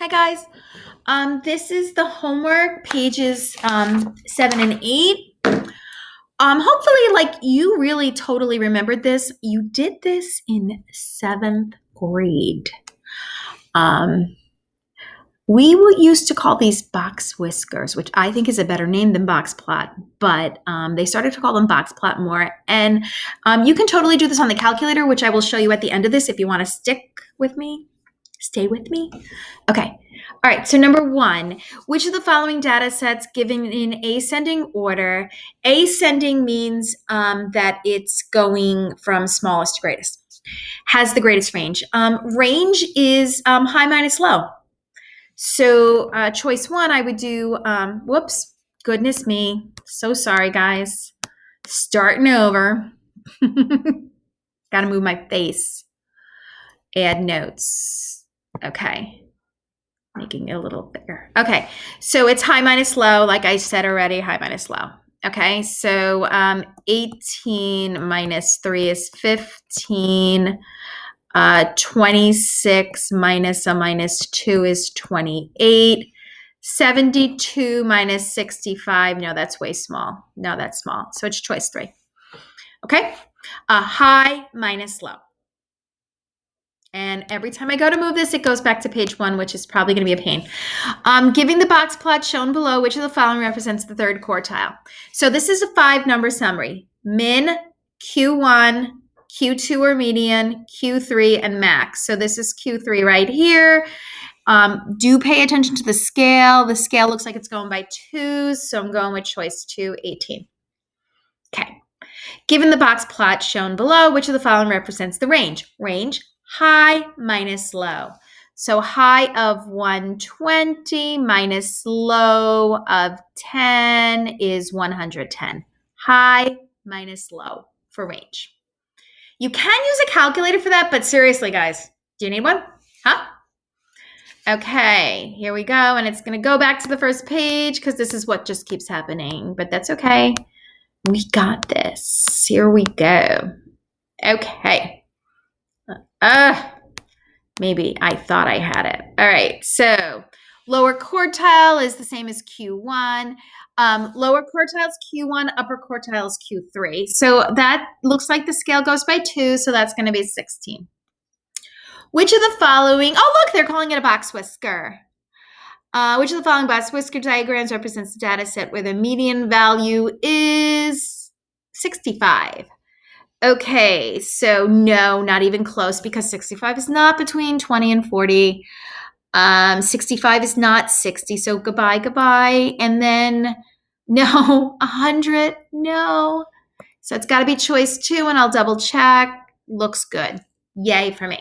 Hi guys. This is the homework pages 7 and 8. Hopefully, like you really totally remembered this. You did this in 7th grade. We used to call these box whiskers, which I think is a better name than box plot, but they started to call them box plot more. And you can totally do this on the calculator, which I will show you at the end of this if you want to stay with me. Okay. All right. So number 1, which of the following data sets given in ascending order? Ascending means that it's going from smallest to greatest. Has the greatest range. Range is high minus low. So choice 1, I would do, whoops, goodness me. So sorry, guys. Starting over. Got to move my face. Add notes. Okay. Making it a little bigger. Okay. So it's high minus low, like I said already, high minus low. Okay. So 18 minus 3 is 15. 26 minus a minus 2 is 28. 72 minus 65. No, that's way small. No, that's small. So it's choice 3. Okay. High minus low. And every time I go to move this, it goes back to page 1, which is probably going to be a pain. Giving the box plot shown below, which of the following represents the third quartile? So this is a 5-number summary. Min, Q1, Q2 or median, Q3, and max. So this is Q3 right here. Do pay attention to the scale. The scale looks like it's going by 2s, so I'm going with choice 2, 18. Okay. Given the box plot shown below, which of the following represents the range? Range, high minus low. So high of 120 minus low of 10 is 110. High minus low for range. You can use a calculator for that, but seriously, guys, do you need one? Huh? Okay, here we go. And it's going to go back to the first page because this is what just keeps happening, but that's okay. We got this. Here we go. Okay. Maybe I thought I had it. All right. So lower quartile is the same as Q1. Lower quartile is Q1, upper quartile is Q3. So that looks like the scale goes by 2, so that's going to be 16. Which of the following, oh, look, they're calling it a box whisker. Which of the following box whisker diagrams represents the data set where the median value is 65? Okay, so no, not even close, because 65 is not between 20 and 40. 65 is not 60, so goodbye. And then no, 100, no. So it's got to be choice 2, and I'll double check. Looks good. Yay for me.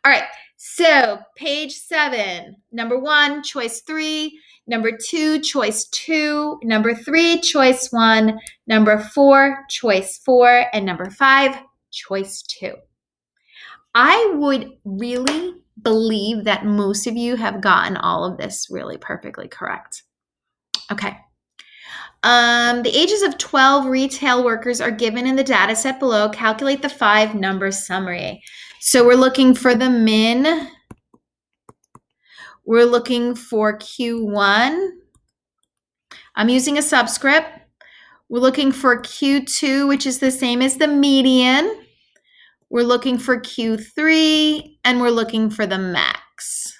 All right, so page 7, number 1, choice 3. Number 2, choice 2. Number 3, choice 1. Number 4, choice 4. And number 5, choice 2. I would really believe that most of you have gotten all of this really perfectly correct. Okay. The ages of 12 retail workers are given in the data set below. Calculate the 5-number summary. So we're looking for the min. We're looking for Q1. I'm using a subscript. We're looking for Q2, which is the same as the median. We're looking for Q3, and we're looking for the max.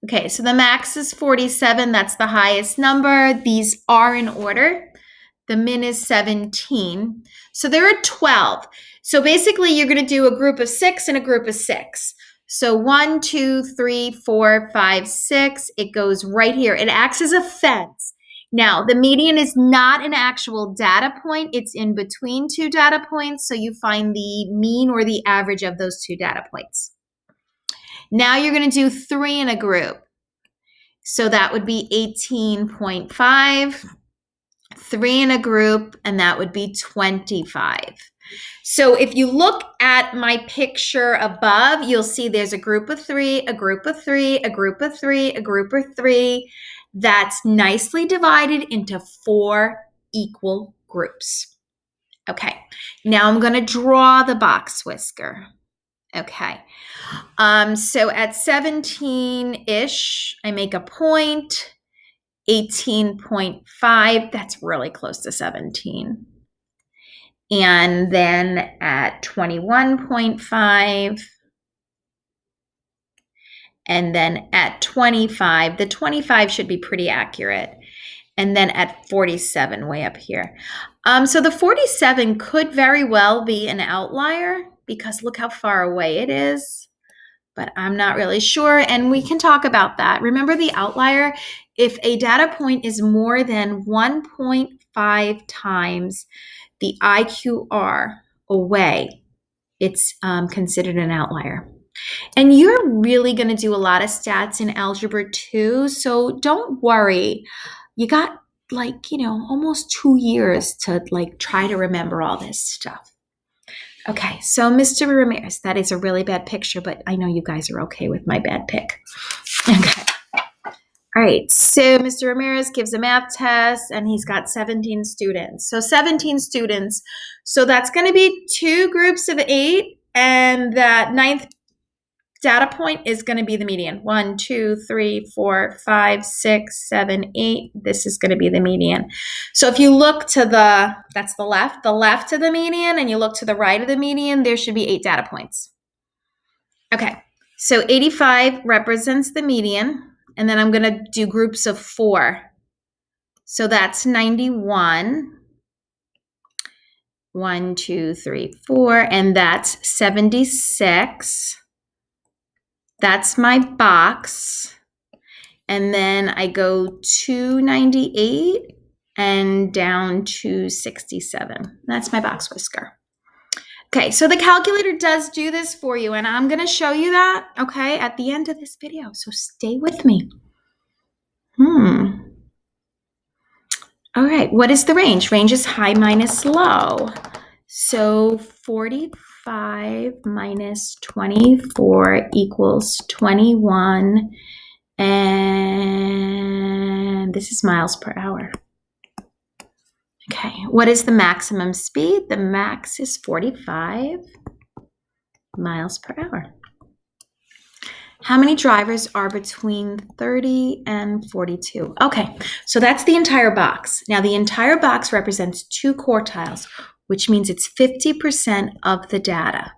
Okay, so the max is 47. That's the highest number. These are in order. The min is 17. So there are 12. So basically, you're going to do a group of 6 and a group of 6. So 1, 2, 3, 4, 5, 6. It goes right here. It acts as a fence. Now, the median is not an actual data point. It's in between 2 data points. So you find the mean or the average of those 2 data points. Now you're going to do 3 in a group. So that would be 18.5. 3 in a group, and that would be 25. So if you look at my picture above, you'll see there's a group of 3, a group of 3, a group of 3, a group of 3. That's nicely divided into 4 equal groups. Okay, now I'm going to draw the box whisker. Okay. So at 17-ish, I make a point. 18.5, that's really close to 17. And then at 21.5, and then at 25, the 25 should be pretty accurate. And then at 47, way up here. So the 47 could very well be an outlier because look how far away it is. But I'm not really sure, and we can talk about that. Remember the outlier? If a data point is more than 1.5 times the IQR away, it's considered an outlier. And you're really going to do a lot of stats in Algebra 2, so don't worry. You got almost 2 years to try to remember all this stuff. Okay, so Mr. Ramirez, that is a really bad picture, but I know you guys are okay with my bad pick. Okay. All right, so Mr. Ramirez gives a math test, and he's got 17 students. So 17 students. So that's going to be 2 groups of 8, and that 9th data point is going to be the median. 1, 2, 3, 4, 5, 6, 7, 8. This is going to be the median. So if you look to that's the left of the median, and you look to the right of the median, there should be 8 data points. Okay, so 85 represents the median, and then I'm going to do groups of 4. So that's 91. 1, 2, 3, 4, and that's 76. That's my box. And then I go to 98 and down to 67. That's my box whisker. Okay, so the calculator does do this for you, and I'm going to show you that, okay, at the end of this video. So stay with me. All right, what is the range? Range is high minus low. So 45 minus 24 equals 21. And this is miles per hour. Okay, what is the maximum speed? The max is 45 miles per hour. How many drivers are between 30 and 42? Okay, so that's the entire box. Now, the entire box represents 2 quartiles, which means it's 50% of the data.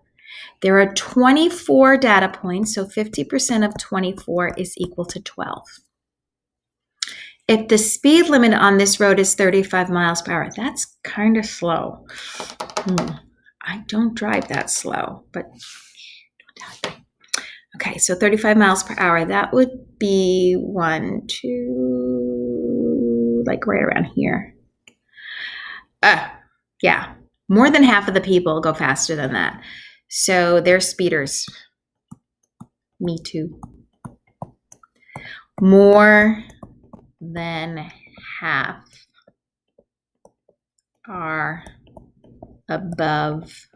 There are 24 data points, so 50% of 24 is equal to 12. If the speed limit on this road is 35 miles per hour, that's kind of slow. I don't drive that slow, but don't doubt me. Okay, so 35 miles per hour, that would be 1, 2, like right around here. Yeah, more than half of the people go faster than that. So they're speeders. Me too. More than half are above,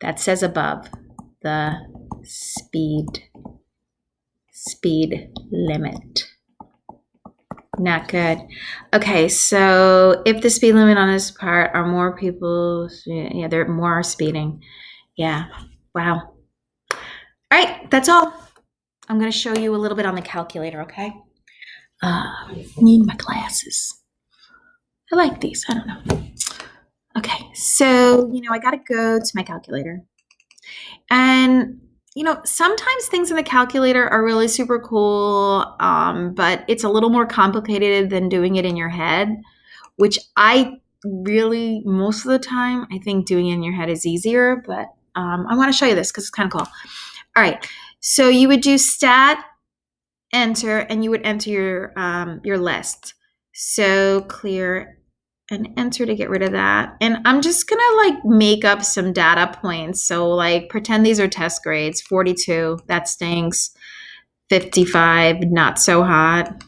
that says above, the speed limit. Not good. Okay, so if the speed limit on this part are more people, yeah, there more are speeding. Yeah, wow. All right, that's all. I'm going to show you a little bit on the calculator, okay? Need my glasses. I like these, I don't know. Okay, so, I got to go to my calculator. And, sometimes things in the calculator are really super cool, but it's a little more complicated than doing it in your head, which I really, most of the time, I think doing it in your head is easier, but I want to show you this because it's kind of cool. All right, so you would do stat, enter, and you would enter your list. So clear and enter to get rid of that. And I'm just gonna make up some data points. So pretend these are test grades. 42, that stinks. 55, not so hot.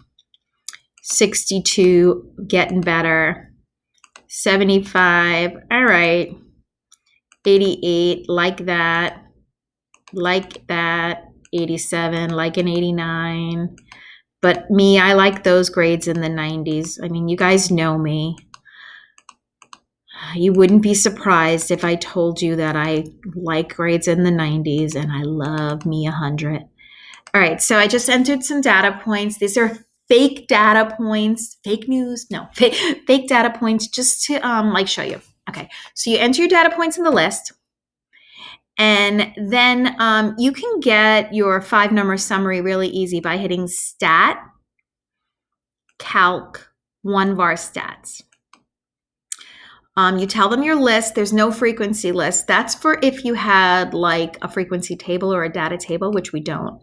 62, getting better. 75, all right. 88, like that. 87, like an 89. But me, I like those grades in the 90s. I mean, you guys know me. You wouldn't be surprised if I told you that I like grades in the 90s and I love me 100. All right, so I just entered some data points. These are fake data points, fake news, no, fake data points just to like show you. Okay, so you enter your data points in the list, and then you can get your 5-number summary really easy by hitting Stat, Calc, 1var Stats. You tell them your list. There's no frequency list. That's for if you had like a frequency table or a data table, which we don't.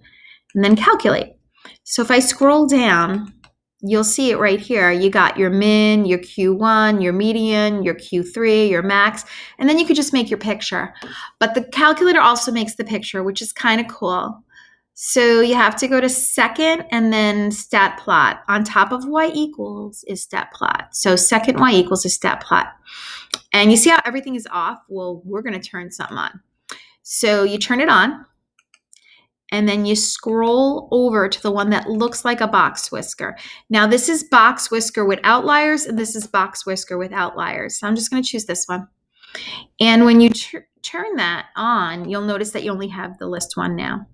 And then calculate. So if I scroll down, you'll see it right here. You got your min, your Q1, your median, your Q3, your max, and then you could just make your picture. But the calculator also makes the picture, which is kind of cool. So you have to go to second and then stat plot. On top of y equals is stat plot. So second y equals is stat plot. And you see how everything is off? Well, we're going to turn something on. So you turn it on, and then you scroll over to the one that looks like a box whisker. Now, this is box whisker with outliers, and this is box whisker with outliers. So I'm just going to choose this one. And when you turn that on, you'll notice that you only have the list one now.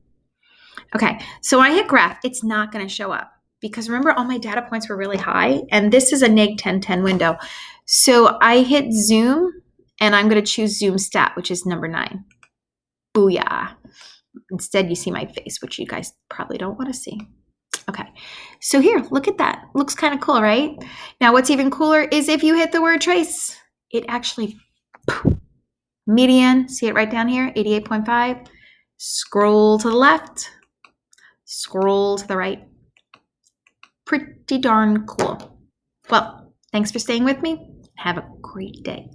Okay, so I hit graph. It's not going to show up because remember, all my data points were really high, and this is a neg 1010 window. So I hit zoom, and I'm going to choose zoom stat, which is number 9. Booyah. Instead, you see my face, which you guys probably don't want to see. Okay, so here, look at that. Looks kind of cool, right? Now, what's even cooler is if you hit the word trace, it actually, median, see it right down here, 88.5. Scroll to the left, scroll to the right. Pretty darn cool. Well, thanks for staying with me. Have a great day.